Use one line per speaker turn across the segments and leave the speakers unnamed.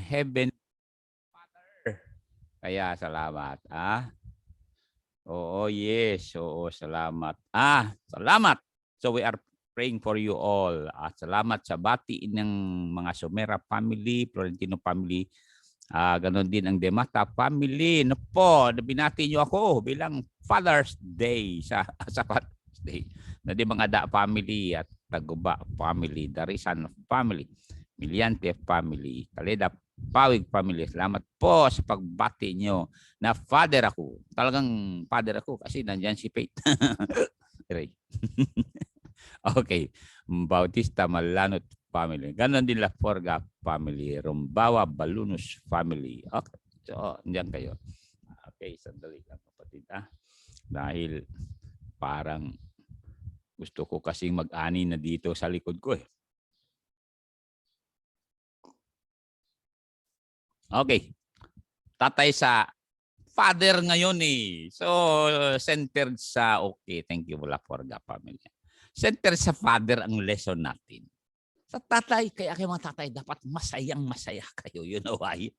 Heavenly Father. Kaya salamat. Oo, yes. Oo, salamat. Salamat. So we are praying for you all. Salamat sa bati ng mga Somera family, Florentino family. Ganon din ang Demata family. No po, binati niyo ako bilang Father's Day sa Father's Day. Na di mga Da family at Taguba family, Darisan family, Miliante family, Kaleda Pawig family. Salamat po sa pagbati niyo na father ako. Talagang father ako kasi nandiyan si Faith. Okay. Bautista Malanot family. Ganon din La Forga family. Rumbawa Balunos family. Okay. So, nandiyan kayo. Okay, sandali lang kapatid. Dahil parang gusto ko kasing mag-ani na dito sa likod ko eh. Okay. Tatay sa father ngayon eh. So, centered sa, okay, thank you La Forga family. Centered sa father ang lesson natin. Sa tatay, kaya kayo mga tatay, dapat masayang-masaya kayo. You know why?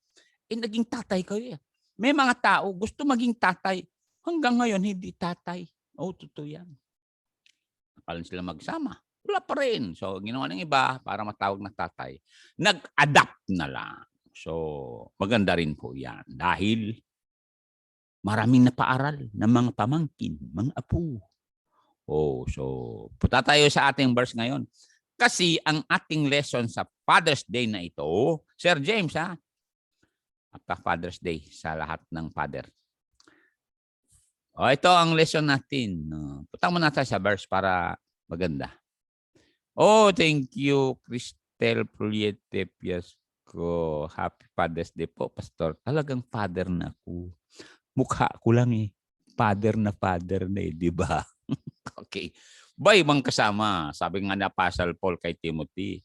Naging tatay kayo. May mga tao gusto maging tatay. Hanggang ngayon, hindi tatay. Totoo yan. Akalan sila magsama. Wala pa rin. So, ginawa ng iba para matawag na tatay. Nag-adapt na lang. So, maganda rin po yan. Dahil maraming napaaral ng mga pamangkin, mga apo. So, punta tayo sa ating verse ngayon. Kasi ang ating lesson sa Father's Day na ito, Sir James, Father's Day sa lahat ng father. Ito ang lesson natin. Punta mo natin sa verse para maganda. Thank you, Cristel Puliete Piasco. Happy Father's Day po, Pastor. Talagang father na ako. Mukha ko lang eh. Father na di ba? Okay. Bay, ibang kasama. Sabi nga na Apostle Paul kay Timothy,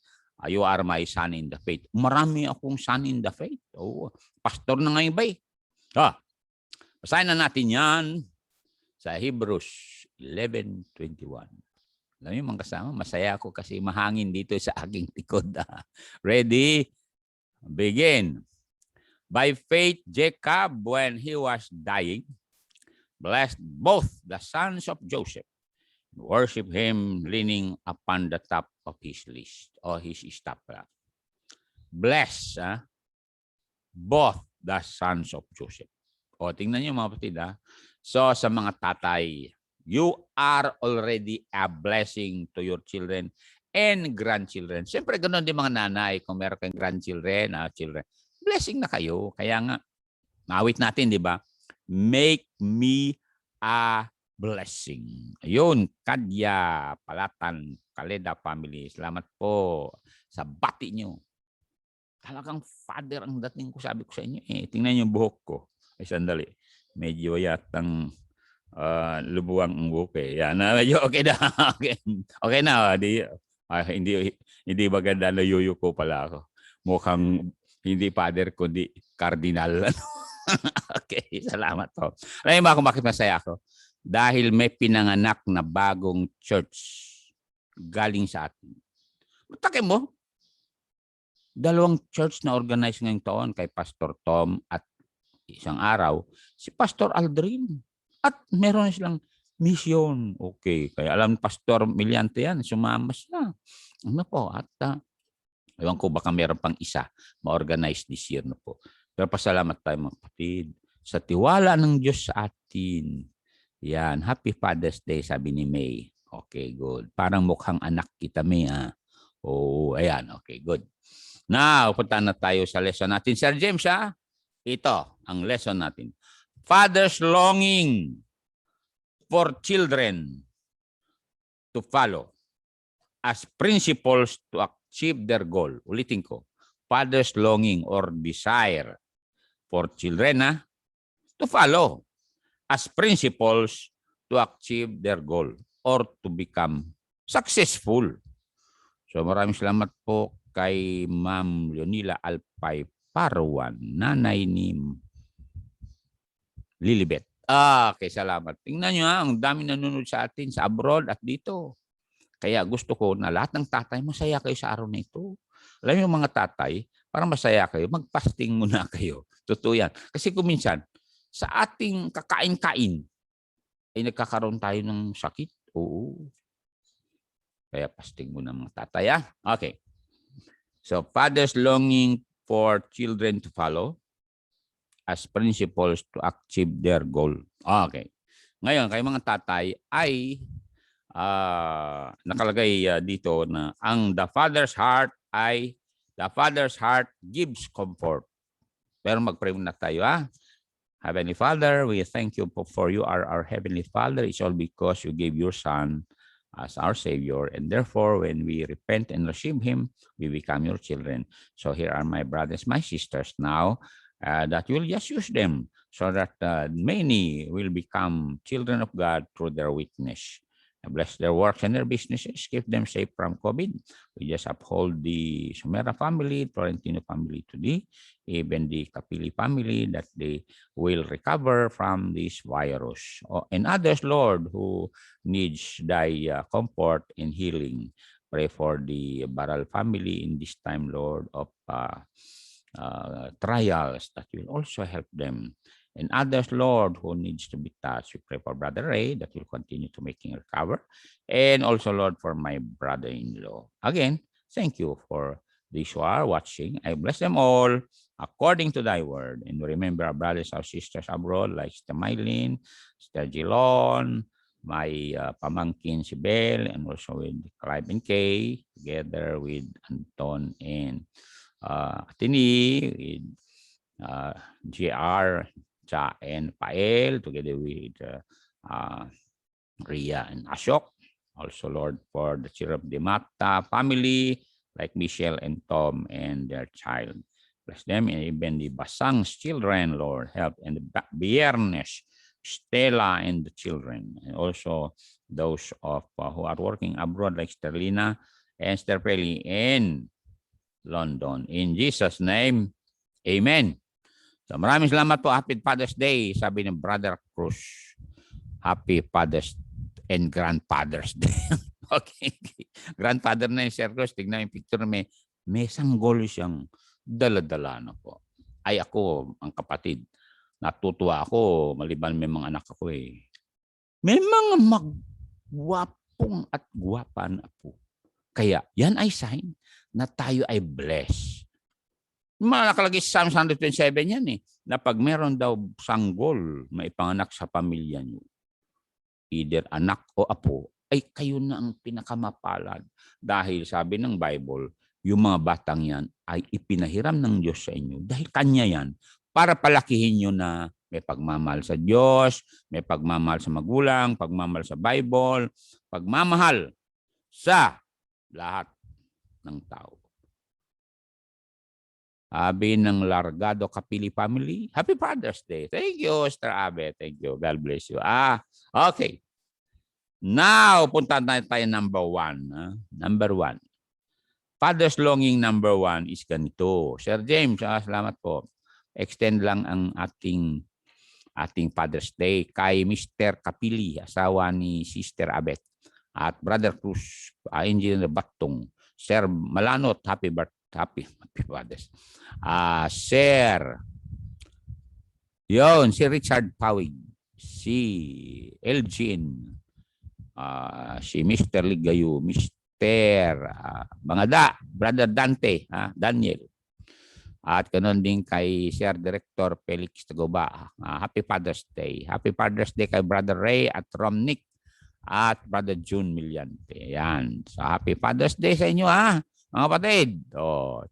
you are my son in the faith. Marami akong son in the faith. Pastor na ngayon, bay. Basahin na natin yan sa Hebrews 11:21. Alam niyo mga kasama, masaya ako kasi mahangin dito sa aking likod. Ready? Begin. By faith, Jacob, when he was dying, blessed both the sons of Joseph, worship him leaning upon the top of his list or his staff. Bless both the sons of Joseph. Tingnan niyo mga kapatid. So sa mga tatay, you are already a blessing to your children and grandchildren. Siyempre ganoon din mga nanay kung meron kayong grandchildren, children. Blessing na kayo. Kaya nga, nawit natin, di ba? Make me a blessing. Ayun, Kadya, Palatan, Kaleda family. Salamat po sa bati nyo. Talagang father ang dating ko, sabi ko sa inyo. Tingnan yung buhok ko. Ay, sandali. Medyo yatang lubuang ang buhok eh. Yan, medyo okay na. Okay na. Hindi maganda na yuyo ko pala ako. Mukhang hindi father, kundi cardinal. Okay, salamat po. Alam mo kung bakit masaya ako? Dahil may pinanganak na bagong church galing sa atin. Matake mo, 2 church na organize ngayong taon kay Pastor Tom at isang araw, si Pastor Aldrin. At meron silang mission. Okay, kaya alam Pastor Miliante yan, sumama siya. Ano po, at ewan ko baka meron pang isa ma-organize this year na po. Pero pasalamat tayo mga kapatid sa tiwala ng Diyos sa atin. Yan, Happy Father's Day, sabi ni May. Okay, good. Parang mukhang anak kita, May. Ayan, okay, good. Now, punta na tayo sa lesson natin. Sir James, ito ang lesson natin. Father's longing for children to follow as principles to achieve their goal. Ulitin ko. Father's longing or desire for children to follow as principles to achieve their goal or to become successful. So maraming salamat po kay Ma'am Leonila Alpay Parwan, nanay ni Lilibet. Okay, salamat. Tingnan nyo ang dami nanonood sa atin sa abroad at dito. Kaya gusto ko na lahat ng tatay masaya kayo sa araw na ito. Alam mo mga tatay, para masaya kayo, mag-fasting muna kayo. Totoo yan. Kasi kung minsan, sa ating kakain-kain, ay nagkakaroon tayo ng sakit. Oo. Kaya fasting muna mga tatay. Okay. So, fathers longing for children to follow as principles to achieve their goal. Okay. Ngayon, kayo mga tatay ay nakalagay dito na the father's heart gives comfort. Pero mag-pray muna tayo. Heavenly Father, we thank you for you are our Heavenly Father. It's all because you gave your Son as our Savior. And therefore, when we repent and receive Him, we become your children. So here are my brothers, my sisters now, that you'll just use them so that many will become children of God through their witness. Bless their works and their businesses. Keep them safe from COVID. We just uphold the Sumera family, Florentino family today, even the Kapili family, that they will recover from this virus. And others, Lord, who needs thy comfort and healing. Pray for the Baral family in this time, Lord, of trials, that will also help them. And others, Lord, who needs to be touched. We pray for Brother Ray, that will continue to make him recover. And also, Lord, for my brother-in-law. Again, thank you for these who are watching. I bless them all according to thy word. And remember our brothers, our sisters abroad, like Sister Mylene, Sister Gilon, my pamangkin si Bel, and also with Clive and Kay, together with Anton and Atini, with JR, Cha and Pael, together with Ria and Ashok. Also, Lord, for the children of the Mata family, like Michelle and Tom and their child. Bless them, and even the Basang's children, Lord, help, and the Viernes, Stella and the children, and also those of who are working abroad, like Sterlina and Sterpeli in London. In Jesus' name, amen. So maraming salamat po. Happy Father's Day, sabi ng Brother Cruz. Happy Father's and Grandfather's Day. Okay. Grandfather na yung Sir Cruz. Tignan yung picture, may sanggol siyang dala-dala na po. Ay ako, ang kapatid, natutuwa ako, maliban may mga anak ako eh. May mga magwapong at gwapa na po. Kaya yan ay sign na tayo ay blessed. Nakalagay sa Psalm 127 yan eh, na pag meron daw sanggol maipanganak sa pamilya nyo, either anak o apo, ay kayo na ang pinakamapalad. Dahil sabi ng Bible, yung mga batang yan ay ipinahiram ng Diyos sa inyo. Dahil Kanya yan, para palakihin nyo na may pagmamahal sa Diyos, may pagmamahal sa magulang, pagmamahal sa Bible, pagmamahal sa lahat ng tao. Sabi ng Largado Kapili family, Happy Father's Day. Thank you, Mr. Abe. Thank you. God bless you. Okay. Now, punta tayo number 1. Number 1. Father's longing number 1 is ganito. Sir James, salamat po. Extend lang ang ating Father's Day kay Mr. Kapili, asawa ni Sister Abet. At Brother Cruz, Engineer Batong. Sir Malanot, Happy Father's. Sir. Yon, si Richard Pawig. Si Elgin. Si Mr. Ligayo. Mr. Bangada. Brother Dante. Daniel. At ganoon din kay Sir Director Felix Tagoba. Happy Father's Day. Happy Father's Day kay Brother Ray at Romnick. At Brother June Miliante. Yan. So, Happy Father's Day sa inyo mga kapatid.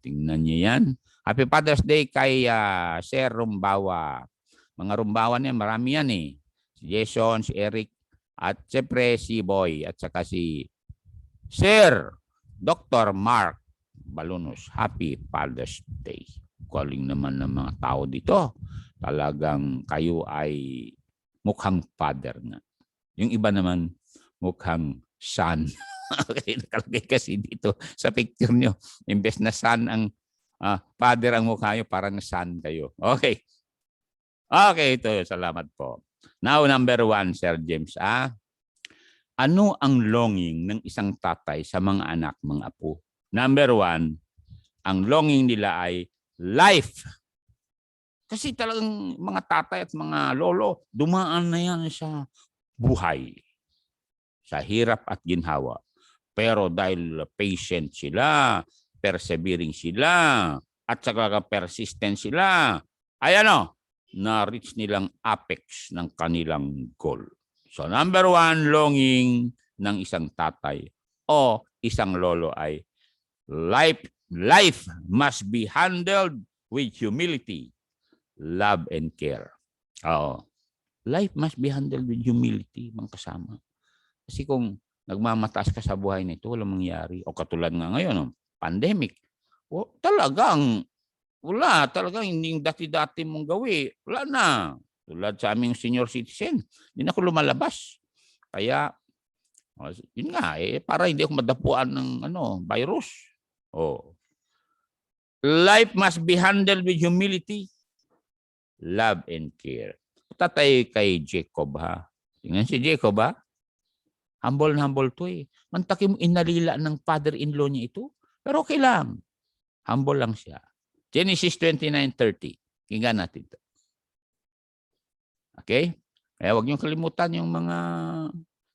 Tingnan niyo yan. Happy Father's Day kay Sir Rumbawa. Mga Rumbawa niya, marami yan eh. Si Jason, si Eric, at siyempre si Boy, at saka si Sir Dr. Mark Balunos. Happy Father's Day. Calling naman ng mga tao dito. Talagang kayo ay mukhang father nga. Yung iba naman mukhang son. Okay, nakalagay kasi dito sa picture nyo. Imbes na son ang father ang mukha nyo, parang son kayo. Okay. Okay, ito. Salamat po. Now, number 1, Sir James. Ano ang longing ng isang tatay sa mga anak, mga apo? Number 1, ang longing nila ay life. Kasi talagang mga tatay at mga lolo, dumaan na yan sa buhay, sa hirap at ginhawa. Pero dahil patient sila, persevering sila, at saka persistent sila, ay na-reach nilang apex ng kanilang goal. So number one, longing ng isang tatay o isang lolo ay life must be handled with humility, love, and care. Life must be handled with humility, mga kasama. Kasi kung nagmamataas ka sa buhay nito, walang mangyari. O katulad nga ngayon, pandemic. Talagang hindi yung dati-dati mong gawi. Wala na. Tulad sa aming senior citizen, hindi na ako lumalabas. Kaya, yun nga, para hindi ako madapuan ng virus. Life must be handled with humility, love, and care. Tatay kay Jacob, ha? Tingnan si Jacob, ha? Humble na humble to eh. Mantakim inalila ng father-in-law niya ito. Pero okay lang. Humble lang siya. Genesis 29:30. Tingnan natin ito. Okay? Kaya huwag niyong kalimutan yung mga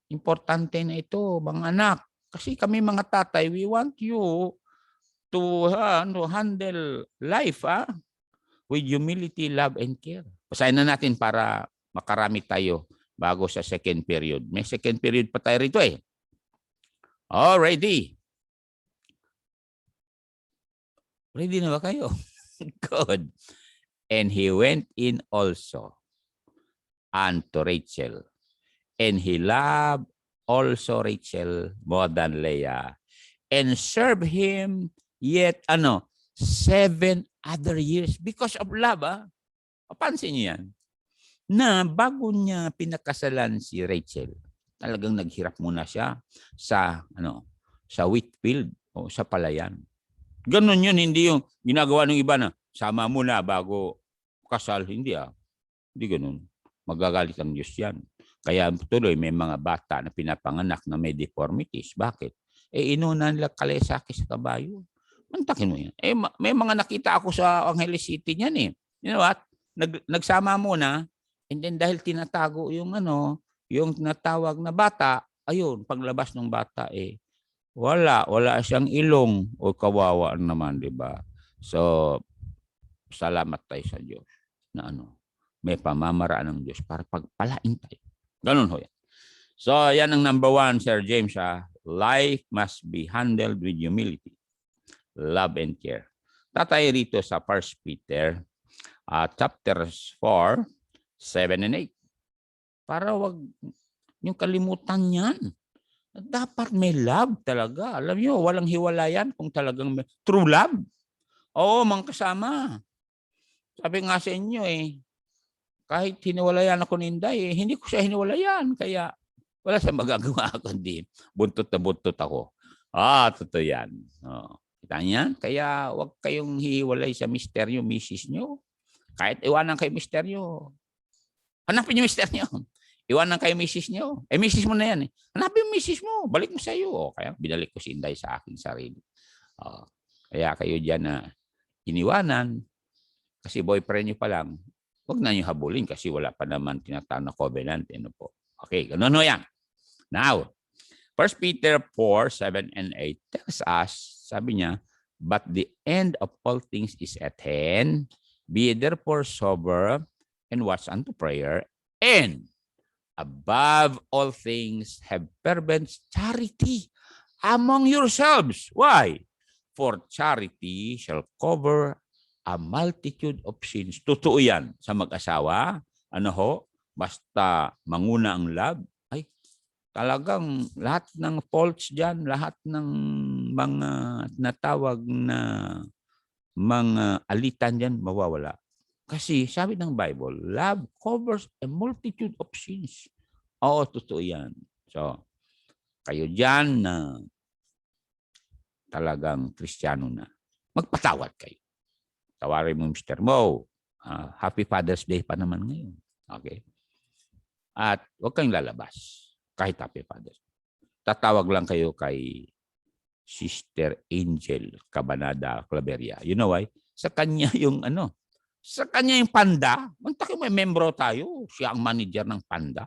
importante na ito, mga anak. Kasi kami mga tatay, we want you to handle life with humility, love, and care. Basahin na natin para makarami tayo bago sa second period. May second period pa tayo rito eh. Ready? Ready na ba kayo? Good. And he went in also unto Rachel. And he loved also Rachel more than Leah. And served him yet 7 other years because of love. Papansin niyo yan. Na bago niya pinakasalan si Rachel, talagang naghirap muna siya sa wheat field o sa palayan. Ganun yun, hindi yung ginagawa ng iba na sama mo na bago kasal. Hindi Hindi ganun. Magagalit ang Diyos yan. Kaya tuloy may mga bata na pinapanganak na may deformities. Bakit? Inuna nila kalesaki sa kabayo. Mantakin mo yan. May mga nakita ako sa Angeles City niyan eh. You know what? Nagsama muna, and then dahil tinatago yung yung natawag na bata, ayun, paglabas ng bata wala siyang ilong o kawawa naman, di ba? So, salamat tayo sa Diyos na may pamamaraan ng Diyos para pagpalain tayo. Ganun ho yan. So, yan ang number one, Sir James. Life must be handled with humility, love, and care. Tatay rito sa 1 Peter chapters 4, 7, and 8. Para wag yung kalimutan yan. Dapat may love talaga. Alam nyo, walang hiwalayan kung talagang may true love. Oo, mga kasama. Sabi nga sa inyo kahit hiniwalayan ako ni Inday, hindi ko siya hiniwalayan. Kaya wala siya magagawa kundi buntot na buntot ako. Totoo yan. Kita niyan? Kaya wag kayong hihiwalay sa misteryo, misis nyo. Kahit iwanan kayo misteryo. Hanapin yung misteryo. Iwanan kayo misis nyo. Misis mo na yan. Hanapin yung misis mo. Balik mo sa iyo. Kaya binalik ko si Inday sa aking sarili. Kaya kayo dyan na iniwanan, kasi boyfriend nyo pa lang, huwag na nyo habulin kasi wala pa naman tinatawag na covenant. Okay, ganun ho yan. Now, 1 Peter 4, 7, and 8 tells us, sabi niya, but the end of all things is at hand. Be therefore sober and watch unto prayer, and above all things, have fervent charity among yourselves. Why? For charity shall cover a multitude of sins. Totoo yan sa mag-asawa. Basta manguna ang love, talagang lahat ng faults dyan, lahat ng mga natawag na mga alitan dyan, mawawala. Kasi sabi ng Bible, love covers a multitude of sins. Oo, totoo yan. So, kayo dyan na talagang Kristiyano na, magpatawad kayo. Tawarin mo Mr. Mo. Happy Father's Day pa naman ngayon. Okay? At huwag kayong lalabas kahit Happy Father's Day. Tatawag lang kayo kay Sister Angel Cabanada Claveria. You know why? Sa kanya yung ano, sa kanya yung Panda. Mantakin may membro tayo. Siya ang manager ng Panda.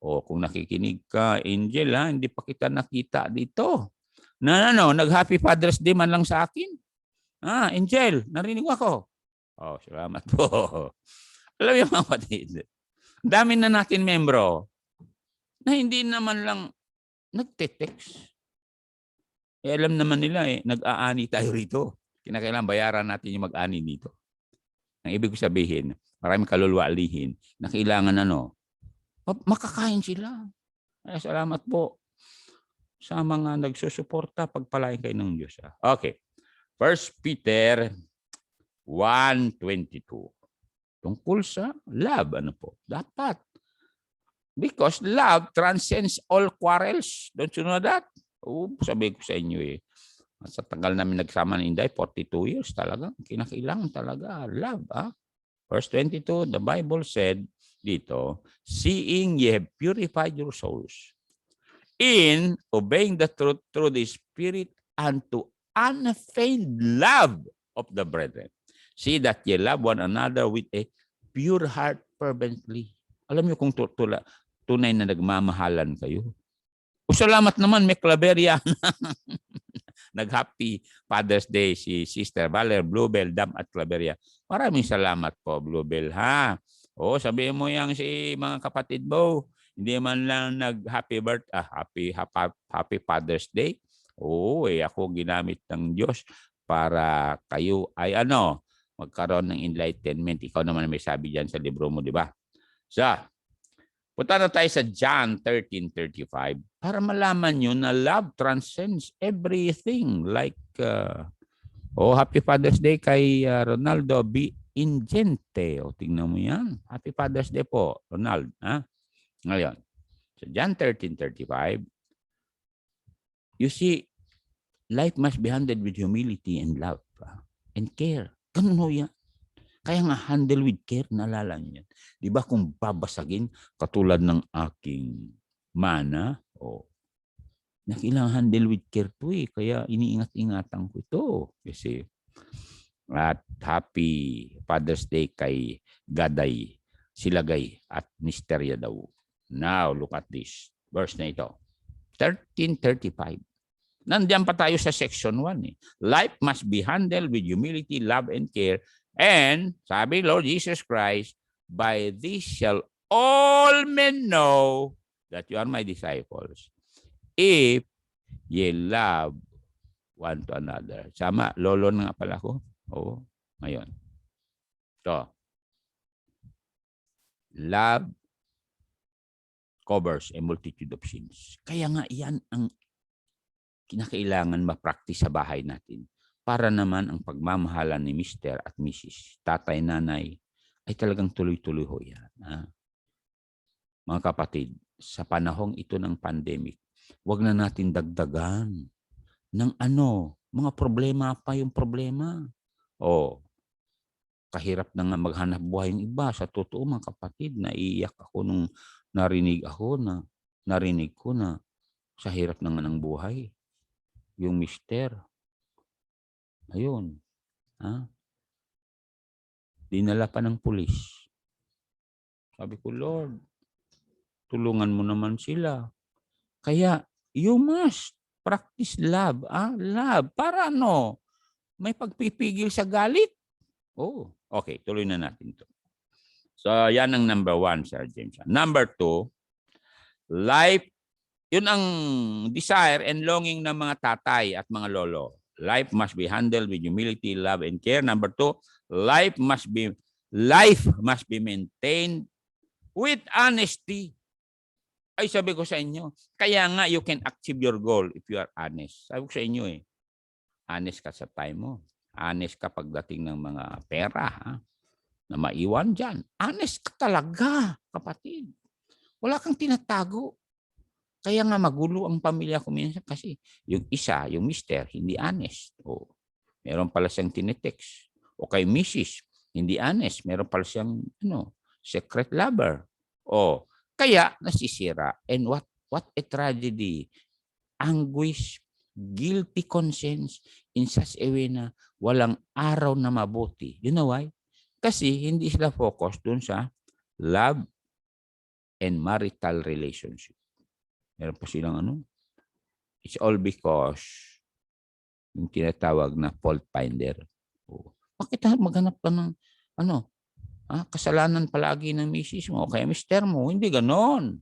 O kung nakikinig ka, Angel, ha, hindi pa kita nakita dito. Nag-Happy Father's Day man lang sa akin. Angel, narinig mo ako. Oh, salamat po. Alam mo mga kapatid, dami na natin membro na hindi naman lang nagte-text. Alam naman nila nag-aani tayo rito. Kinakailangan bayaran natin yung mag-ani dito. Ang ibig sabihin, maraming kaluluwa alihin na kailangan makakain sila. Salamat po sa mga nagsusuporta. Pagpalain kayo ng Diyos. Okay. 1 Peter 1:22. Tungkol sa love. Ano po? Dapat. Because love transcends all quarrels. Don't you know that? Sabi ko sa inyo sa tagal namin nagsama ni Inday, 42 years talaga. Kinakailangan talaga. Love. Verse 22, the Bible said dito, seeing ye have purified your souls in obeying the truth through the Spirit unto unfeigned love of the brethren. See that ye love one another with a pure heart fervently. Alam niyo kung tunay na nagmamahalan kayo. Salamat naman, may Claveria. Nag-Happy Father's Day si Sister Valer, Bluebell, Dam at Claveria. Maraming salamat po, Bluebell, ha? Sabihin mo yang si mga kapatid mo, hindi man lang nag-Happy Father's Day. Ako ginamit ng Diyos para kayo ay magkaroon ng enlightenment. Ikaw naman may sabi diyan sa libro mo, di ba? So, punta na tayo sa John 13:35 para malaman nyo na love transcends everything. Like, Happy Father's Day kay Ronaldo B. Ingente. Tingnan mo yan. Happy Father's Day po, Ronald. Ngayon, sa John 13:35, you see, life must be handled with humility and love and care. Ganun ho yan. Kaya nga handle with care, naalala niyo yan. Di ba kung babasagin, katulad ng aking mana, na kailangan handle with care to Kaya iniingat-ingatan ko ito. Kasi, at Happy Father's Day kay Gaday, Silagay at Misterya daw. Now, look at this. Verse na ito. 13:35. Nandiyan pa tayo sa section 1. Life must be handled with humility, love, and care. And, sabi Lord Jesus Christ, by this shall all men know that you are my disciples, if ye love one to another. Sama, lolo na nga pala ko. Ngayon. So, love covers a multitude of sins. Kaya nga yan ang kinakailangan ma-practice sa bahay natin. Para naman ang pagmamahalan ni Mr. at Mrs. Tatay, Nanay ay talagang tuloy-tuloy ho yan. Mga kapatid, sa panahong ito ng pandemic, wag na natin dagdagan ng mga problema pa yung problema. Kahirap na nga maghanap buhay yung iba. Sa totoo mga kapatid, naiiyak ako nung narinig ko na sa hirap na nga ng buhay. Yung mister, ayun, dinala pa ng pulis. Sabi ko, Lord, tulungan mo naman sila. Kaya, you must practice love. Love. Para may pagpipigil sa galit. Okay, tuloy na natin ito. So, yan ang number 1, Sir James. Number 2, life, yun ang desire and longing ng mga tatay at mga lolo. Life must be handled with humility, love, and care. Number 2, life must be maintained with honesty. Ay, sabi ko sa inyo, kaya nga you can achieve your goal if you are honest. Sabi ko sa inyo honest ka sa time mo. Honest ka pagdating ng mga pera, na maiwan dyan. Honest ka talaga, kapatid. Wala kang tinatago. Kaya nga magulo ang pamilya ko minsan kasi yung isa, yung mister, hindi honest. Meron pala siyang tinetext. O kay Mrs., hindi honest. Meron pala siyang secret lover. Kaya nasisira. And what a tragedy. Anguish, guilty conscience in such a way na walang araw na mabuti. You know why? Kasi hindi sila focus dun sa love and marital relationship. Meron pa silang it's all because yung tinatawag na fault finder. Bakit maghanap ka ng kasalanan palagi ng misis mo o kaya mister mo? Hindi ganon.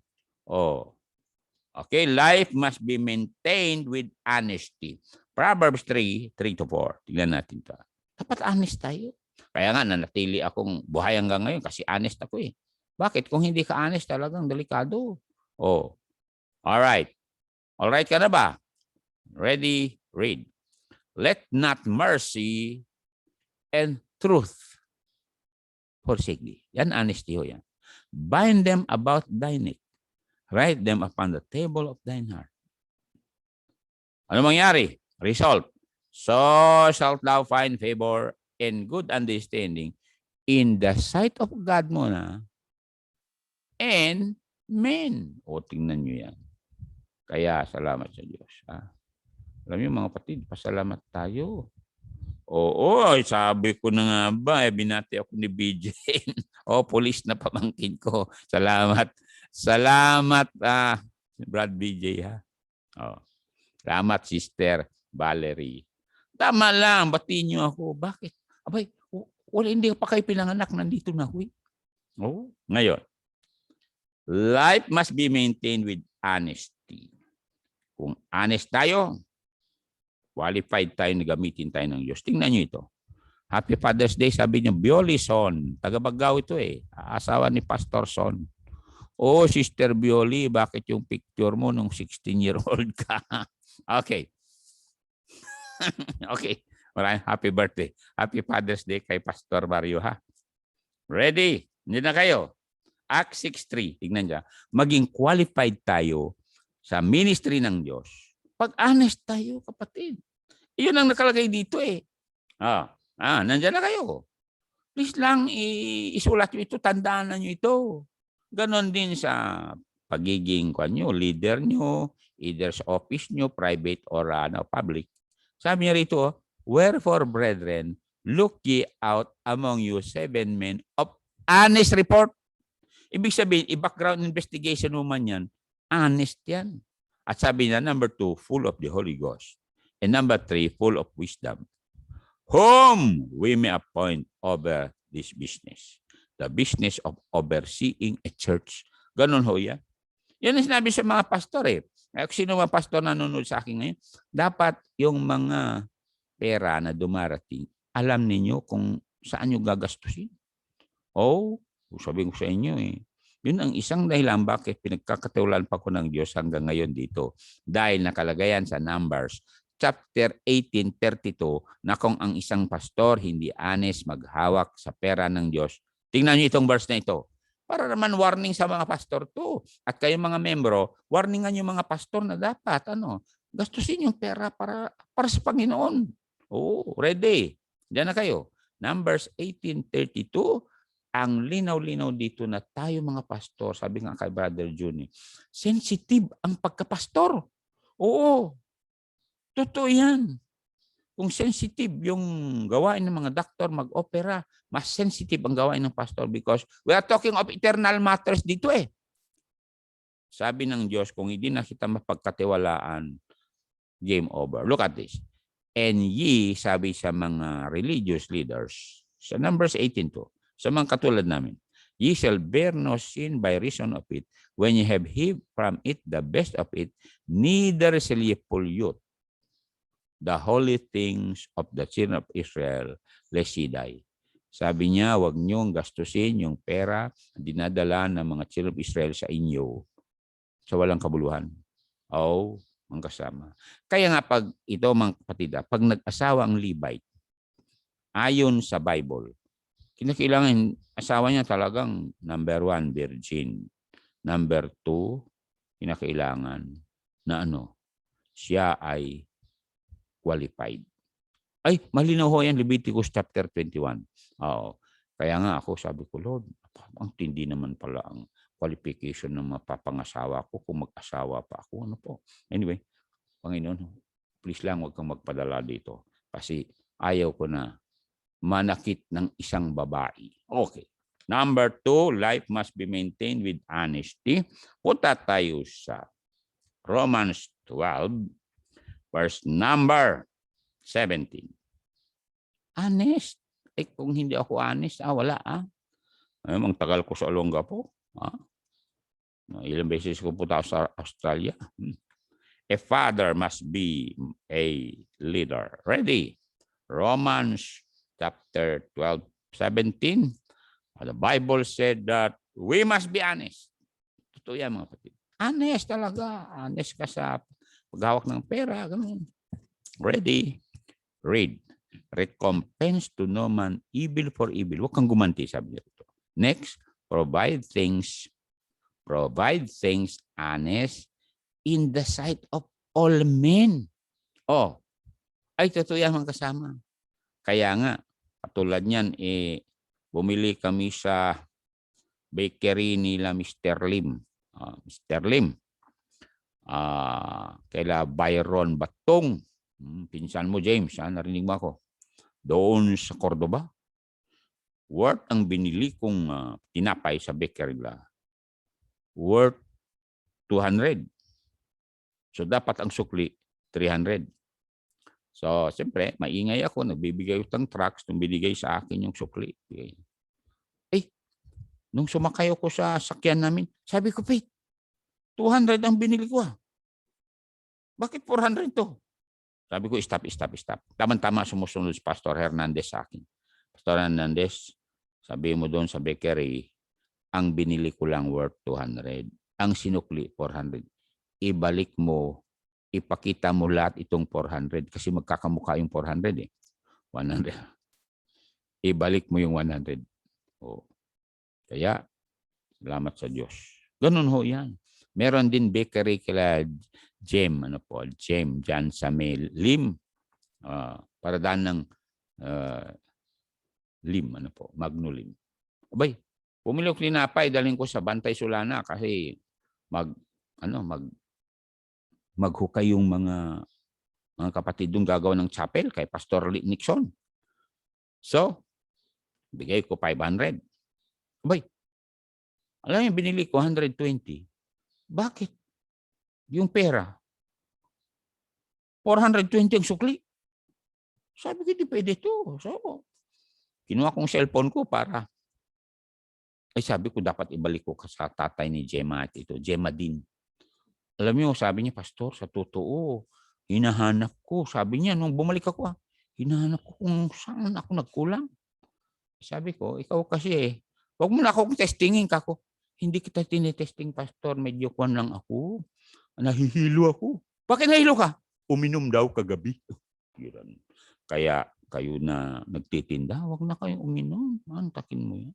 Okay, life must be maintained with honesty. Proverbs 3:3-4. Tignan natin ito. Dapat honest tayo. Kaya nga, nanatili akong buhay hanggang ngayon kasi honest ako eh. Bakit? Kung hindi ka honest, talagang delikado. Alright. Alright ka na ba? Ready? Read. Let not mercy and truth forsake thee. Yan, honesty ho yan. Bind them about thy neck. Write them upon the table of thine heart. Ano mangyari? Result. So shalt thou find favor and good understanding in the sight of God mo na and men. Tingnan nyo yan. Kaya salamat sa Diyos. Alam niyo mga kapatid, pasalamat tayo. Sabi ko na nga ba, binati ako ni BJ. Police na pamangkin ko. Salamat. Salamat, Brad BJ, ha? Salamat, Sister Valerie. Tama lang, batiin niyo ako. Bakit? Abay, hindi pa kayo pinanganak, nandito na ako. Ngayon, life must be maintained with honesty. Kung honest tayo, qualified tayo na gamitin tayo ng Diyos. Tingnan niyo ito. Happy Father's Day, sabi niyo, Bioli Son. Taga-Bagao ito eh. Asawa ni Pastor Son. Sister Bioli, bakit yung picture mo nung 16-year-old ka? Okay. Okay. Maraming happy birthday. Happy Father's Day kay Pastor Mario, ha? Ready? Hindi na kayo. Acts 6:3. Tingnan niya. Maging qualified tayo sa ministry ng Diyos. Pag honest tayo, kapatid. Iyon ang nakalagay dito eh. Nandiyan na kayo. Please lang isulat nyo ito, tandaan na nyo ito. Ganon din sa pagiging leader nyo, either sa office nyo, private or public. Sabi niya rito, wherefore, brethren, look ye out among you 7 men of honest report. Ibig sabihin, i-background investigation mo man yan, honest yan. At sabi niya, number 2, full of the Holy Ghost. And number 3, full of wisdom. Whom we may appoint over this business. The business of overseeing a church. Ganon ho yan. Yan ang sinabi sa mga pastor eh. Kung sino mga pastor na nanonood sa akin ngayon, dapat yung mga pera na dumarating, alam ninyo kung saan nyo gagastusin. Sabi ko sa inyo eh. Yun ang isang dahilan bakit pinagkakatiwalaan pa ko ng Diyos hanggang ngayon dito. Dahil nakalagayan sa Numbers chapter 18:32 na kung ang isang pastor hindi honest maghawak sa pera ng Diyos. Tingnan niyo itong verse na ito. Para naman warning sa mga pastor to. At kayong mga membro, warningan yung mga pastor na dapat gastusin yung pera para sa Panginoon. Ready. Diyan na kayo. Numbers 18:32. Ang linaw-linaw dito na tayo mga pastor, sabi nga kay Brother Juni, sensitive ang pagkapastor. Totoo yan. Kung sensitive yung gawain ng mga doktor mag-opera, mas sensitive ang gawain ng pastor because we are talking of eternal matters dito eh. Sabi ng Diyos, kung hindi na kita mapagkatiwalaan, game over. Look at this. And ye, sabi sa mga religious leaders, sa Numbers 18:2, sa mga katulad namin, ye shall bear no sin by reason of it, when ye have heaped from it the best of it, neither shall ye pollute the holy things of the children of Israel, lest ye die. Sabi niya, huwag niyong gastusin yung pera dinadala ng mga children of Israel sa inyo sa walang kabuluhan. Ang kasama. Kaya nga pag ito mga kapatid, pag nag-asawa ang Levite, ayon sa Bible, kinakailangan asawa niya talagang number 1, virgin. Number 2, kinakailangan na siya ay qualified. Malinaw ho yan, Leviticus chapter 21. Kaya nga ako sabi ko, Lord, ang tindi naman pala ang qualification ng mapapangasawa ko kung mag-asawa pa ako. Anyway, Panginoon, please lang huwag kang magpadala dito. Kasi ayaw ko na manakit ng isang babae. Okay. Number 2, life must be maintained with honesty. Punta tayo sa Romans 12, verse number 17. Honest. Kung hindi ako honest, wala ang tagal ko sa Olongapo. Ilang beses ko punta sa Australia. A father must be a leader. Ready? Romans chapter 12:17. The Bible said that we must be honest. Totoo yan, mga kapatid. Honest talaga. Honest ka sa paghawak ng pera. Ganun. Ready? Read. Recompense to no man evil for evil. Huwag kang gumanti, sabi niya ito. Next, provide things honest in the sight of all men. Ay totoo yan mga kasama. Kaya nga, katulad niyan, bumili kami sa bakery nila Mr. Lim. Mr. Lim. Kaila Byron Batong. Pinsan mo, James. Narinig mo ako. Doon sa Cordoba. Worth ang binili kong tinapay sa bakery nila. Worth 200. So, dapat ang sukli, 300. So, siyempre, maingay ako. Nagbibigay utang trucks nung binigay sa akin yung sukli. Nung sumakay ako sa sakyan namin, sabi ko, Pete, 200 ang binili ko. Bakit 400 to? Sabi ko, stop. Tama-tama sumusunod si Pastor Hernandez sa akin. Pastor Hernandez, sabi mo doon sa bakery, ang binili ko lang worth 200. Ang sinukli, 400. Ibalik mo, ipakita mo lahat itong 400 kasi magkakamukha yung 400 100. Ibalik mo yung 100. Kaya, salamat sa Diyos. Ganun ho yan. Meron din bakery kila Jem, Jan Samel Lim. Paradaan ng Lim, Magnolim. Abay, pumili ko tinapay, dalhin ko sa Bantay Sulana kasi maghukay yung mga kapatid doon gagawa ng chapel kay Pastor Nixon. So, bigay ko 500. Abay, alam mo, binili ko 120. Bakit? Yung pera, 420 ang sukli. Sabi ko, di pwede ito. So, kinuha kong cellphone ko para, sabi ko, dapat ibalik ko sa tatay ni Gemma at ito, Gemma din. Alam niyo, sabi niya, Pastor, sa totoo, hinahanap ko. Sabi niya, nung bumalik ako, hinahanap ko kung saan ako nagkulang. Sabi ko, ikaw kasi huwag mo na akong testingin ka ko. Hindi kita tinitesting, Pastor. Medyo kwan lang ako. Nahihilo ako. Bakit nahihilo ka? Uminom daw kagabi. Kaya kayo na nagtitinda, huwag na kayong uminom. Antakin mo yan.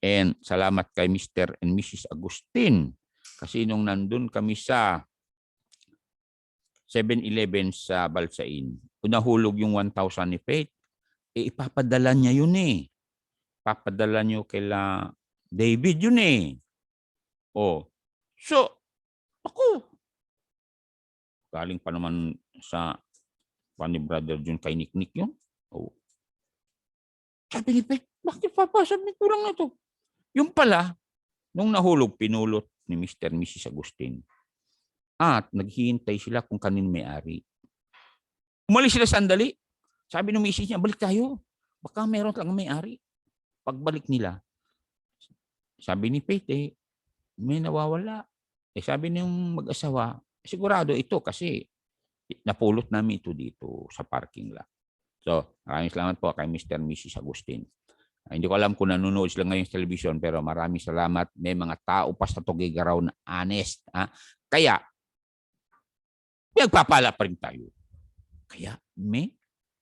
And salamat kay Mr. and Mrs. Agustin. Kasi nung nandun kami sa 7-Eleven sa Balsain, nahulog yung 1,000 ni Faith, ipapadala niya yun Papadala niyo kila David yun So, ako, galing pa naman sa ni Brother Jun kay Nick yun. Sabi ni Faith, bakit papasabi ko lang na ito? Yung pala, nung nahulog, pinulot ni Mr. and Mrs. Agustin. At naghihintay sila kung kanin may-ari. Umalis sila sandali. Sabi ng misis niya, balik tayo. Baka meron lang may-ari. Pagbalik nila, sabi ni Faith, may nawawala. Sabi ng mag-asawa, sigurado ito kasi napulot namin ito dito sa parking lot. So, maraming salamat po kay Mr. and Mrs. Agustin. Hindi ko alam kung nanonood sila ngayon sa television, pero maraming salamat. May mga tao pa sa Tugigaraw na honest. Kaya, nagpapala pa rin tayo. Kaya, may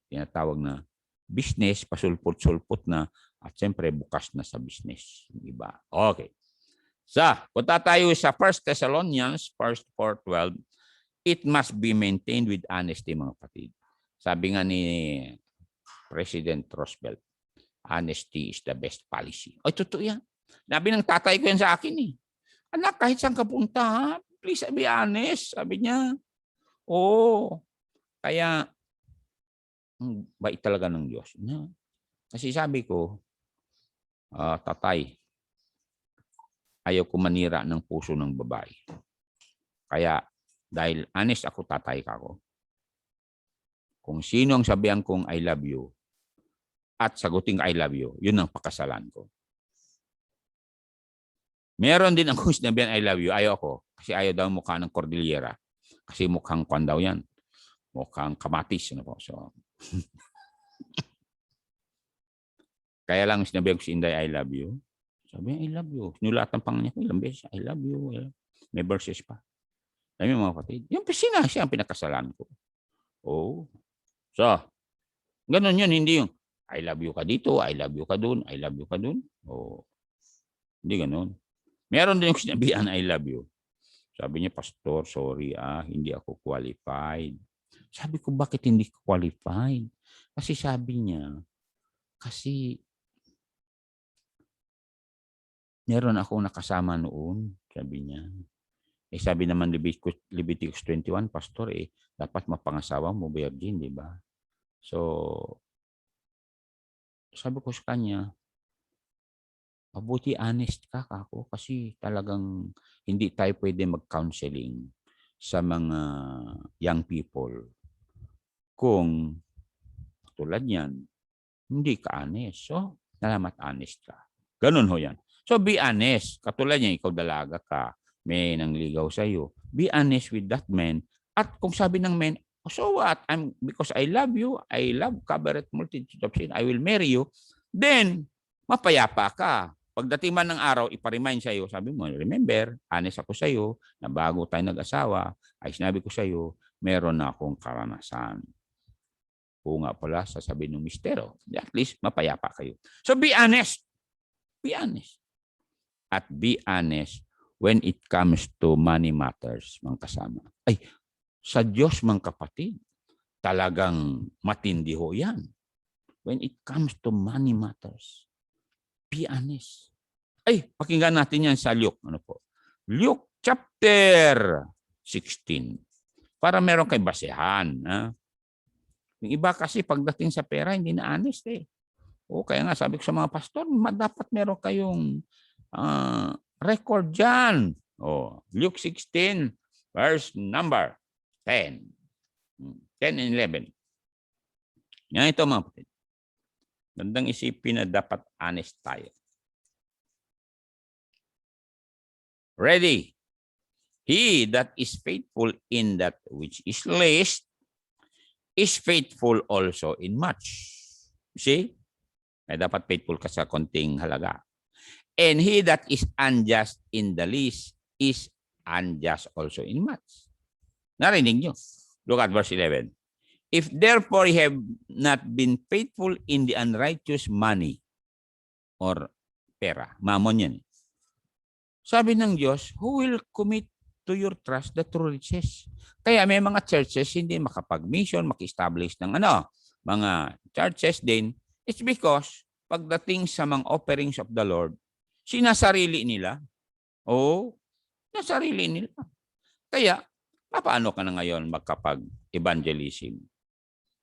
tinatawag na business, pasulpot-sulpot na, at siyempre bukas na sa business. Iba. Okay. So, punta tayo sa 1 Thessalonians 4:12. It must be maintained with honesty, mga kapatid. Sabi nga ni President Roosevelt, honesty is the best policy. Ay, totoo yan. Sabi ng tatay ko yan sa akin Anak, kahit saan ka punta, please be honest. Sabi niya, Oo. Kaya, bait talaga ng Diyos. Kasi sabi ko, tatay, ayaw ko manira ng puso ng babae. Kaya, dahil honest ako, tatay ka ko. Kung sino ang sabihan kong I love you, at sagutin I love you, yun ang pakasalan ko. Meron din akong sinabihan I love you, ayaw ko. Kasi ayaw daw mukha ng Cordillera. Kasi mukhang kwan daw yan. Mukhang kamatis. Ano po? So, kaya lang sinabihan ko si Inday, I love you. Sabi niya, I love you. Sinulatan pang niya ko, ilang beses, I love you. May verses pa. Sabi mga kapatid, yung pisina siya ang pinakasalan ko. Oh. So, ganun yun, hindi yung, I love you ka dito, I love you ka dun, I love you ka dun. Oh. Hindi ganun. Meron din yung sinabihan, I love you. Sabi niya, Pastor, sorry hindi ako qualified. Sabi ko, bakit hindi qualified? Kasi sabi niya, kasi meron akong nakasama noon, sabi niya. Sabi naman Leviticus 21, Pastor, dapat mapangasawa mo, virgin, di ba? So, sabi ko sa kanya, mabuti honest ka kako kasi talagang hindi tayo pwede mag-counseling sa mga young people kung tulad yan, hindi ka honest. So, salamat honest ka. Ganun ho yan. So, be honest. Katulad niya, ikaw dalaga ka, may nangligaw sa'yo. Be honest with that man. At kung sabi ng man, so what? Because I love you, I love covereth multitude of sin, I will marry you, then, mapayapa ka. Pagdating man ng araw, iparemind sa'yo, sabi mo, remember, honest ako sa'yo, na bago tayo nag-asawa, ay sinabi ko sa'yo, meron na akong karanasan. O nga pala, sasabihin ng mistero. At least, mapayapa kayo. So, be honest. Be honest. At be honest when it comes to money matters, mga kasama. Ay, sa Diyos, mga kapatid, talagang matindi ho yan. When it comes to money matters, be honest. Ay, pakinggan natin yan sa Luke. Ano po? Luke chapter 16. Para meron kay basehan. Yung iba kasi pagdating sa pera, hindi na honest O kaya nga sabi ko sa mga pastor, dapat meron kayong record dyan. Luke 16, verse number 10. 10 and 11. Yan ito mga kapatid. Gandang isipin na dapat honest tayo. Ready? He that is faithful in that which is least is faithful also in much. See? Kaya dapat faithful ka sa konting halaga. And he that is unjust in the least is unjust also in much. Narinig nyo? Look at verse 11. If therefore ye have not been faithful in the unrighteous money or pera, mamon yan. Sabi ng Diyos, who will commit to your trust the true riches? Kaya may mga churches hindi makapag-mission, maki-establish ng mga churches din. It's because pagdating sa mga offerings of the Lord, sinasarili nila. Sinasarili nila. Kaya, paano ka na ngayon magkapag-evangelism?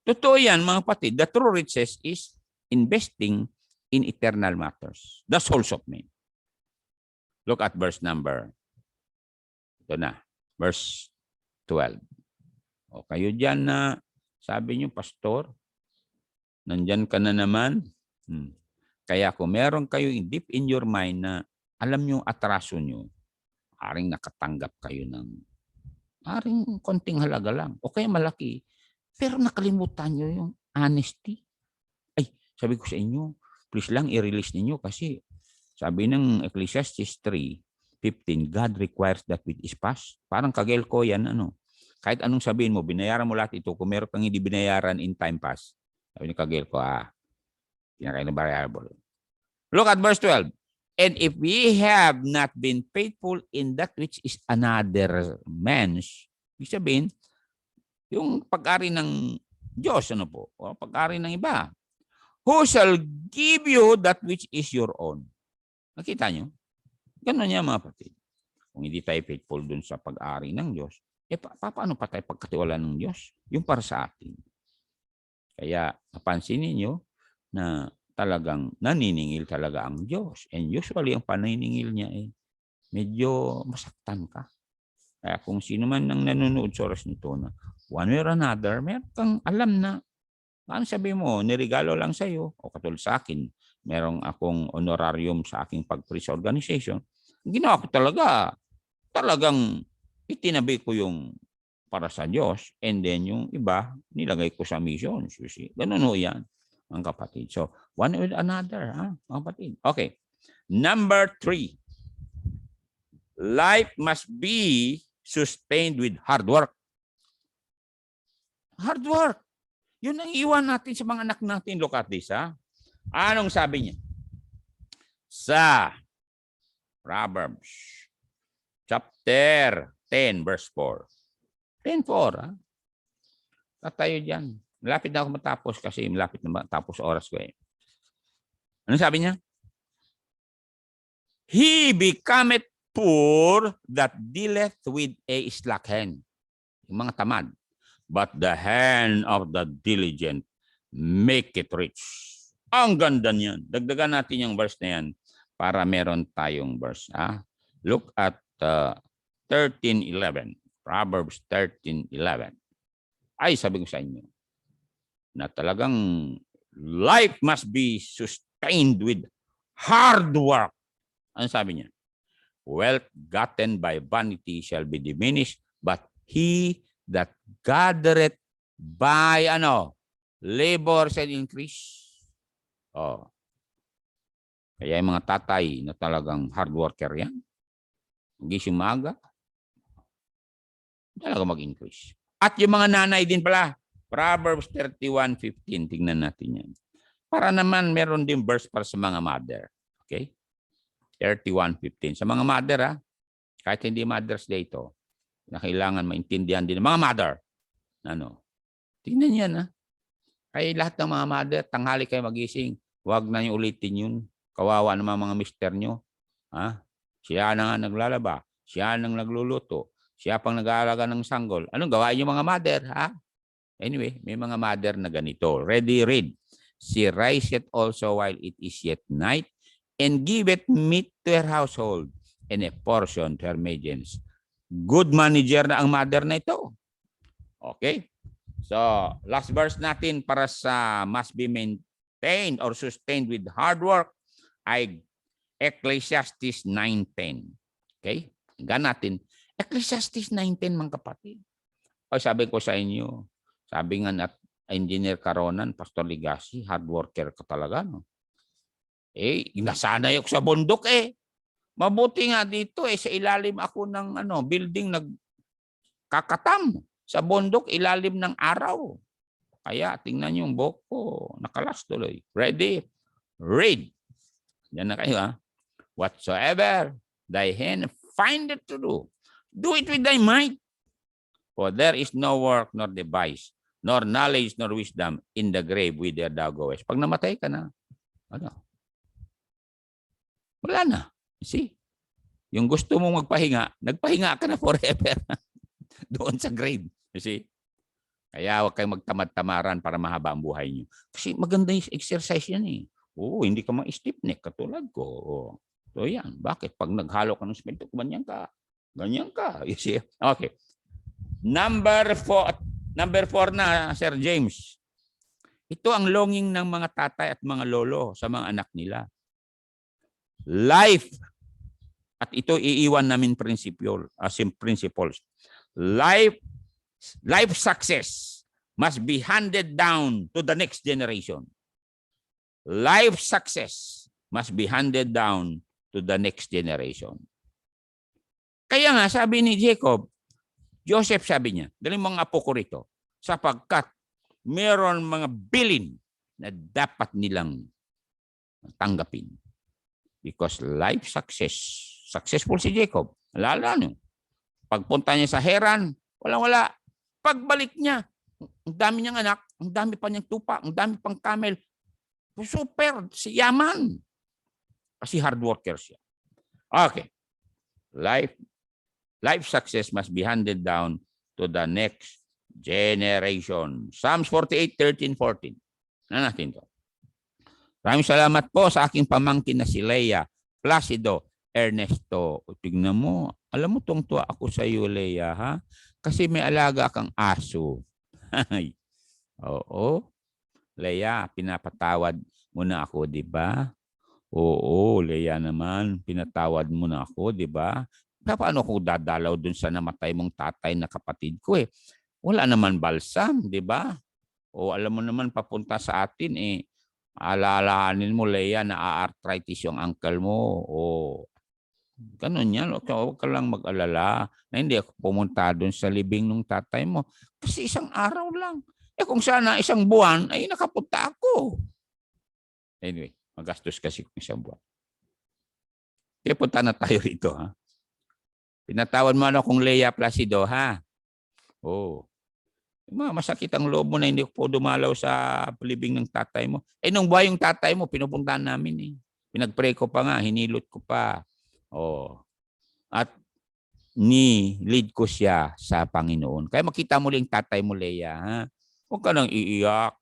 Totoo yan, mga kapatid. The true riches is investing in eternal matters. The souls of men. Look at verse number. Ito na. Verse 12. Kayo dyan na sabi nyo, Pastor, nandyan ka na naman. Kaya kung meron kayo deep in your mind na alam nyo atraso nyo, haring nakatanggap kayo ng haring konting halaga lang. O kaya malaki. Pero nakalimutan nyo yung honesty. Ay, sabi ko sa inyo, please lang i-release ninyo kasi sabi ng Ecclesiastes 3:15, God requires that which is past. Parang kagel ko yan, kahit anong sabihin mo, binayaran mo lahat ito, kung meron kang hindi binayaran in time past. Sabi ni kagel ko, pinaka-variable. Look at verse 12. And if we have not been faithful in that which is another man's, ibig sabihin, yung pag-ari ng Diyos, o pag-ari ng iba, who shall give you that which is your own? Nakita nyo? Ganun niya mga kapatid. Kung hindi tayo faithful dun sa pag-ari ng Diyos, paano pa tayo pagkatiwalaan ng Diyos? Yung para sa atin. Kaya napansin ninyo na talagang naniningil talaga ang Diyos. And usually, ang paniningil niya medyo masaktan ka. Kaya kung sino man ang nanonood sa oras nito na one way or another, meron kang alam na, ano sabi mo, nirigalo lang sa'yo, o katulad sa akin, merong akong honorarium sa aking pag-preach organization. Ginawa ko talagang itinabi ko yung para sa Diyos, and then yung iba, nilagay ko sa missions. You see? Ganun ho yan, ang kapatid. So, one with another, mga kapatid. Okay. Number 3. Life must be sustained with hard work. Hard work. Yun ang iwan natin sa mga anak natin. Look at this, Anong sabi niya? Sa Proverbs, chapter 10, verse 4. 10:4, Tatayo dyan. Malapit na ako matapos kasi malapit na matapos oras ko . Ano sabi niya? He becometh poor that dealeth with a slack hand. Yung mga tamad. But the hand of the diligent make it rich. Ang ganda niyan. Dagdagan natin yung verse na yan para meron tayong verse. Look at 13:11. Proverbs 13:11. Ay, sabi ko sa inyo, na talagang life must be sustained with hard work. Ano sabi niya? Wealth gotten by vanity shall be diminished, but he that gathereth by labor shall increase. Kaya yung mga tatay na talagang hard worker yan, gising maaga, talaga mag-increase. At yung mga nanay din pala, Proverbs 31:15, tingnan natin yan. Para naman meron din verse para sa mga mother. Okay? 31:15. Sa mga mother, kahit hindi Mother's Day ito, na kailangan maintindihan din ng mga mother. Tingnan yan, Kaya lahat ng mga mother, tanghali kayo magising, huwag na niyo ulitin yun. Kawawa naman mga mister nyo. Siya na nga naglalaba, siya nang nagluluto, siya pang nag-aalaga ng sanggol. Anong gawain yung mga mother, Anyway, may mga mother na ganito. Read. She riseth also while it is yet night, and giveth meat to her household, and a portion to her maidens. Good manager na ang mother na ito. Okay? So, last verse natin para sa must be maintained or sustained with hard work ay Ecclesiastes 9:10. Okay? Hanggang natin. Ecclesiastes 9:10, mga kapatid. Sabi ko sa inyo, sabi nga na Engineer Caronan, Pastor Ligassi, hard worker ka talaga, no? Nasanay ako sa bundok, Mabuti nga dito, sa ilalim ako ng building nagkakatam. Sa bundok, ilalim ng araw. Kaya tingnan niyo yung buhok ko, nakalas tuloy. Ready? Read. Yan na kayo, Whatsoever thy hand findeth to do it with thy might. For there is no work nor device, nor knowledge nor wisdom in the grave whither thou goest. Pag namatay ka na, wala na. See? Yung gusto mong magpahinga, nagpahinga ka na forever. Doon sa grave. You see? Kaya huwag kayong magtamad-tamaran para mahaba ang buhay niyo. Kasi maganda yung exercise yan hindi ka ma-stiff neck katulad ko. So yan. Bakit? Pag naghalo ka ng semento, ganyan ka. Ganyan ka. You see? Okay. Number 4 na, Sir James. Ito ang longing ng mga tatay at mga lolo sa mga anak nila. Life. At ito iiwan namin principles. Life success must be handed down to the next generation. Life success must be handed down to the next generation. Kaya nga, sabi ni Joseph sabi niya, daling mga apo ko rito, sapagkat meron mga bilin na dapat nilang tanggapin. Because life successful si Jacob. Alala nyo, pagpunta niya sa Haran, wala. Pagbalik niya, ang dami niyang anak, ang dami pa niyang tupa, ang dami pang camel. Super, si yaman. Kasi hard worker siya. Okay. Life success must be handed down to the next generation. Psalms 48:13-14. Na natin to. Maraming salamat po sa aking pamangkin na si Leia Placido Ernesto. Tignan mo, alam mo tuwa ako sa iyo, Leia, ha? Kasi may alaga kang aso. Oo. Leia, pinapatawad mo na ako, di ba? Oo, Leia naman, pinatawad mo na ako, di ba? Paano ko dadalaw dun sa namatay mong tatay na kapatid ko eh? Wala naman balsam, di ba? O alam mo naman papunta sa atin eh, alalahanin mo, Leia, na arthritis yung uncle mo. O ganun yan. Huwag ka lang mag-alala na hindi ako pumunta dun sa libing ng tatay mo. Kasi isang araw lang. Eh kung sana isang buwan, ay nakapunta ako. Anyway, magastos kasi kung isang buwan. Kaya punta na tayo rito, ha? Pinatawad mo ano kung Leia Placido, ha? Oo. Masakit ang loob mo na hindi po dumalaw sa libing ng tatay mo. Eh, nung buhay yung tatay mo, pinupuntahan namin eh. Pinag-pray ko pa nga, hinilot ko pa. Oh. At ni-lead ko siya sa Panginoon. Kaya makita mo lang tatay mo, Leia, ha? Huwag ka nang iiyak.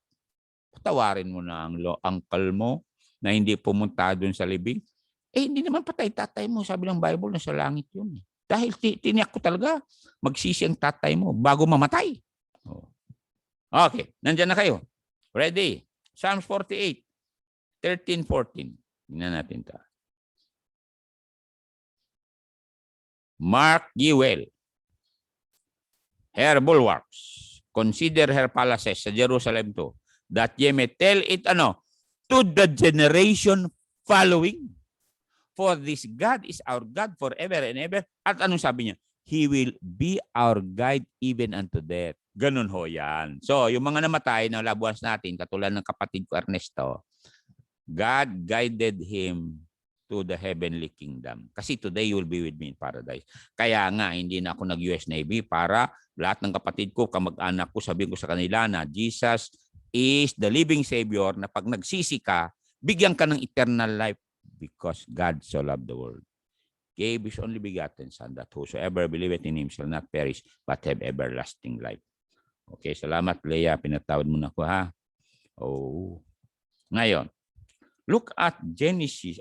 Patawarin mo na ang uncle mo na hindi pumunta doon sa libing. Eh, hindi naman patay tatay mo. Sabi ng Bible, nasa langit yun. Dahil tiniyak ko talaga, magsisi ang tatay mo bago mamatay. Oh. Okay, nandiyan na kayo. Ready? Psalms 48:13-14. Tingnan natin ito. Mark ye well her bulwarks, consider her palaces sa Jerusalem to, that ye may tell it to the generation following. For this God is our God forever and ever. At anong sabi niya? He will be our guide even unto death. Ganun ho yan. So, yung mga namatay na labuas natin, katulad ng kapatid ko Ernesto, God guided him to the heavenly kingdom. Kasi today you will be with me in paradise. Kaya nga, hindi na ako nag-US Navy para lahat ng kapatid ko, kamag-anak ko, sabihin ko sa kanila na Jesus is the living Savior na pag nagsisi ka, bigyan ka ng eternal life because God so loved the world. Gave his only begotten Son, that whosoever believeth in him shall not perish, but have everlasting life. Okay, salamat, Leia. Pinatawad mo na ako, ha? Oh. Ngayon, look at Genesis,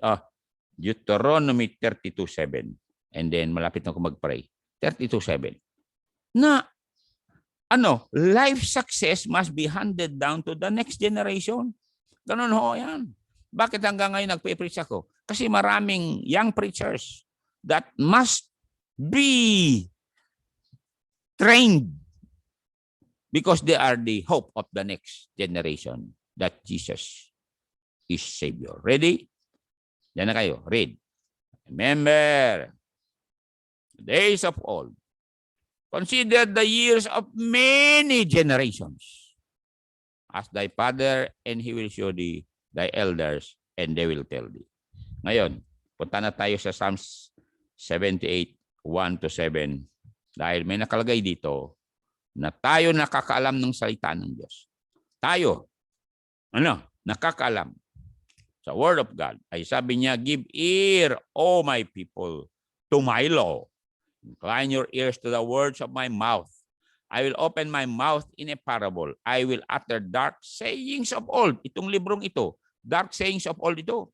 Deuteronomy 32:7. And then, malapit na ako mag-pray. 32:7. Na, life success must be handed down to the next generation. Ganun ho yan. Bakit hanggang ngayon nagpe-preach ako? Kasi maraming young preachers that must be trained because they are the hope of the next generation that Jesus is Savior. Ready? Yan na kayo. Read. Remember the days of old. Consider the years of many generations. Ask thy father, and he will show thee thy elders, and they will tell thee. Ngayon, punta na tayo sa Psalms 78:1-7. Dahil may nakalagay dito na tayo nakakaalam ng salita ng Diyos. Tayo, nakakaalam sa Word of God. Ay sabi niya, give ear, O my people, to my law. Incline your ears to the words of my mouth. I will open my mouth in a parable. I will utter dark sayings of old. Itong librong ito, dark sayings of old ito.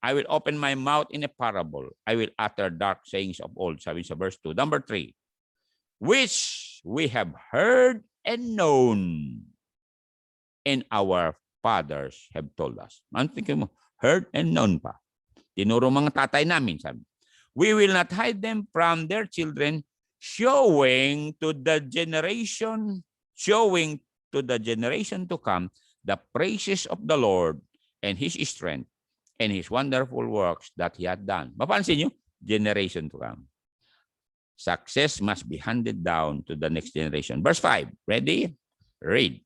I will open my mouth in a parable. I will utter dark sayings of old. Sabi sa verse 2. Number 3. Which we have heard and known, and our fathers have told us. Ano tingin mo? Heard and known pa. Tinuro mga tatay namin, sabi. We will not hide them from their children, showing to the generation to come the praises of the Lord and his strength and his wonderful works that he had done. Mapansin nyo? Generation to come. Success must be handed down to the next generation. Verse 5. Ready? Read.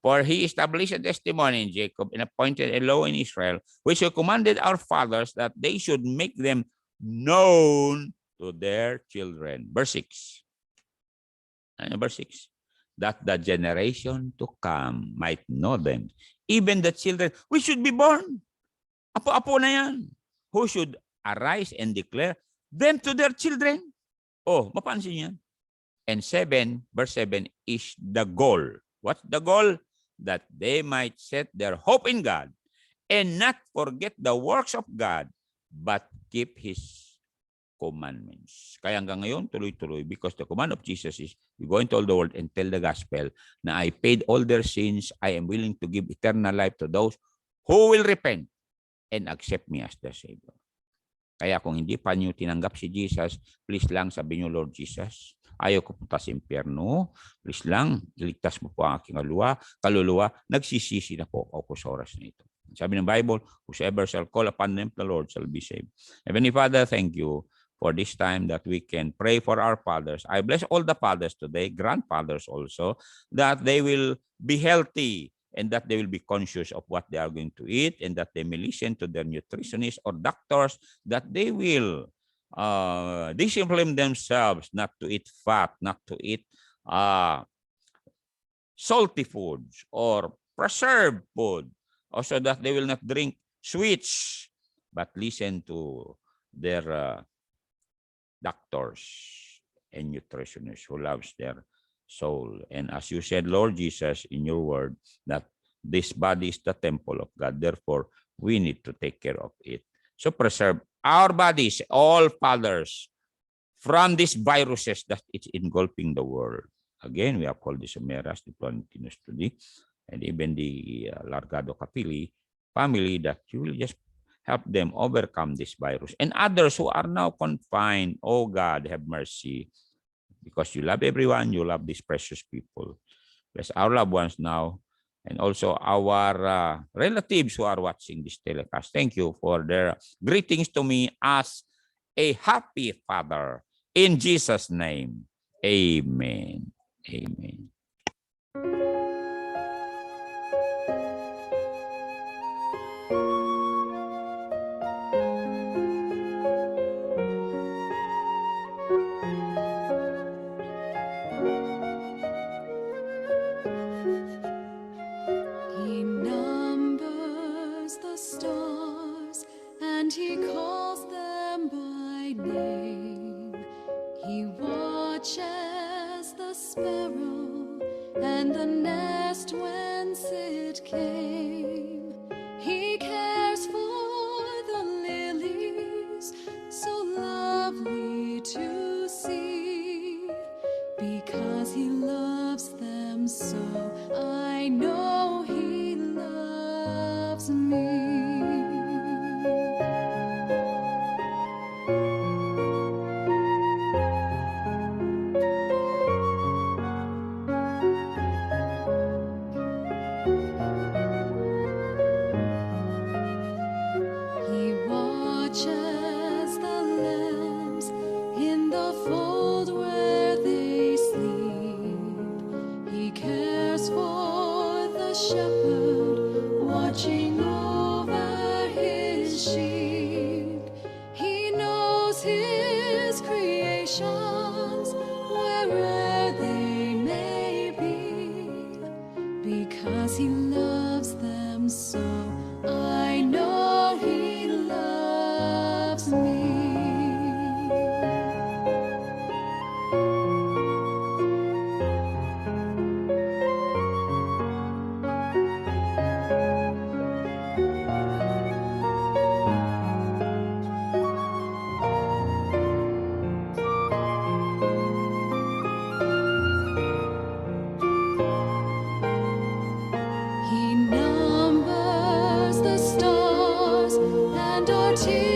For he established a testimony in Jacob and appointed a law in Israel, which he commanded our fathers that they should make them known to their children. Verse 6. Verse 6. That the generation to come might know them. Even the children which should be born. Apo-apo na yan. Who should arise and declare them to their children. Oh, mapansin yan. And verse 7 is the goal. What's the goal? That they might set their hope in God and not forget the works of God, but keep His commandments. Kaya hanggang ngayon, tuloy-tuloy, because the command of Jesus is, you go into all the world and tell the gospel na I paid all their sins, I am willing to give eternal life to those who will repent and accept me as the Savior. Kaya kung hindi pa niyo tinanggap si Jesus, please lang sabi niyo, Lord Jesus, ayaw ko punta sa impyerno. Please lang, iligtas mo po ang aking kaluluwa. Nagsisisi na po ako sa oras na ito. Sabi ng Bible, whosoever shall call upon the name of the Lord shall be saved. Heavenly Father, thank you for this time that we can pray for our fathers. I bless all the fathers today, grandfathers also, that they will be healthy, and that they will be conscious of what they are going to eat, and that they may listen to their nutritionists or doctors, that they will discipline themselves not to eat fat, not to eat salty foods or preserved food, also that they will not drink sweets, but listen to their doctors and nutritionists who loves their soul. And as you said, Lord Jesus, in your word, that this body is the temple of God. Therefore, we need to take care of it. So preserve our bodies, all fathers, from these viruses that it's engulfing the world. Again, we have called this Meras, the Plantinus Studi, and even the Largado Capilli family, that you will just help them overcome this virus. And others who are now confined, oh God, have mercy. Because you love everyone, you love these precious people. Bless our loved ones now, and also our relatives who are watching this telecast. Thank you for their greetings to me as a happy father. In Jesus' name, amen. Amen.
He numbers the stars and he calls them by name. He watches the sparrow and the nest whence it came. He cares for the lilies, so lovely to see. Because he loves them so, I know he loves me. He watches the lambs in the fold where they sleep. He cares for the shepherd watching over his sheep. He knows his creations wherever they may be. Because he loves them so, I know he loves me. He numbers the stars and our tears.